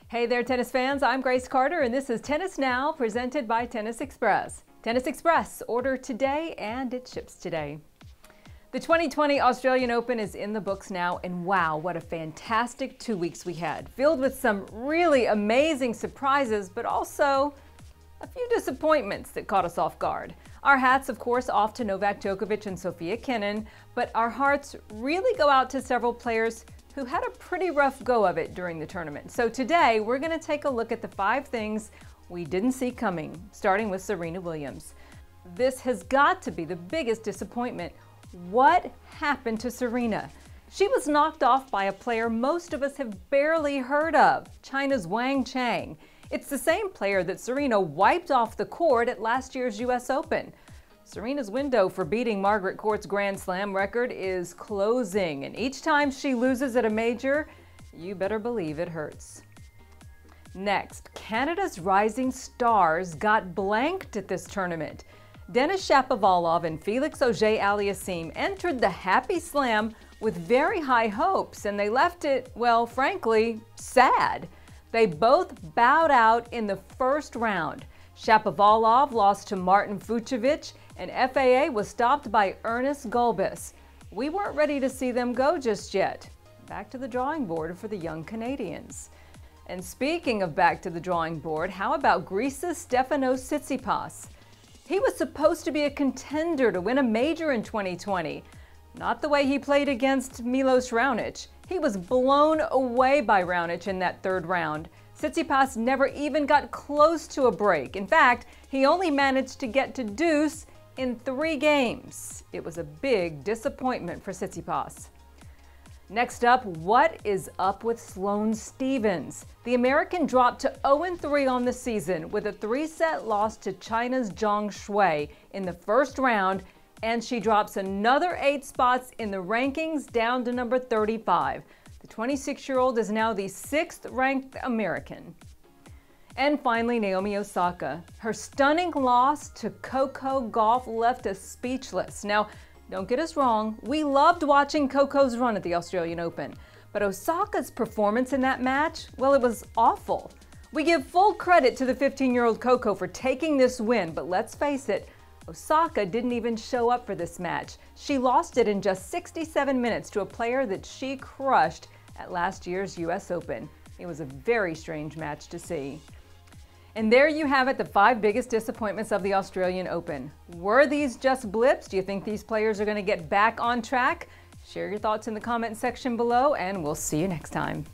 Hey there, tennis fans. I'm Grace Carter, and this is Tennis Now, presented by Tennis Express. Tennis Express, order today, and it ships today. The 2020 Australian Open is in the books now, and wow, what a fantastic 2 weeks we had, filled with some really amazing surprises, but also a few disappointments that caught us off guard. Our hats, of course, off to Novak Djokovic and Sofia Kenin, but our hearts really go out to several players who had a pretty rough go of it during the tournament. So today, we're going to take a look at the 5 things we didn't see coming, starting with Serena Williams. This has got to be the biggest disappointment. What happened to Serena? She was knocked off by a player most of us have barely heard of, China's Wang Chang. It's the same player that Serena wiped off the court at last year's US Open. Serena's window for beating Margaret Court's Grand Slam record is closing, and each time she loses at a major, you better believe it hurts. Next, Canada's rising stars got blanked at this tournament. Denis Shapovalov and Felix Auger-Aliassime entered the Happy Slam with very high hopes, and they left it, well, frankly, sad. They both bowed out in the first round. Shapovalov lost to Martin Fucsovics, and FAA was stopped by Ernest Gulbis. We weren't ready to see them go just yet. Back to the drawing board for the young Canadians. And speaking of back to the drawing board, how about Greece's Stefanos Tsitsipas? He was supposed to be a contender to win a major in 2020. Not the way he played against Milos Raonic. He was blown away by Raonic in that third round. Tsitsipas never even got close to a break. In fact, he only managed to get to deuce in 3 games. It was a big disappointment for Tsitsipas. Next up, what is up with Sloane Stephens? The American dropped to 0-3 on the season with a 3-set loss to China's Zhang Shui in the first round, and she drops another 8 spots in the rankings down to number 35. The 26-year-old is now the 6th ranked American. And finally, Naomi Osaka. Her stunning loss to Coco Gauff left us speechless. Now, don't get us wrong, we loved watching Coco's run at the Australian Open, but Osaka's performance in that match, well, it was awful. We give full credit to the 15-year-old Coco for taking this win, but let's face it, Osaka didn't even show up for this match. She lost it in just 67 minutes to a player that she crushed at last year's US Open. It was a very strange match to see. And there you have it, the 5 biggest disappointments of the Australian Open. Were these just blips? Do you think these players are going to get back on track? Share your thoughts in the comment section below, and we'll see you next time.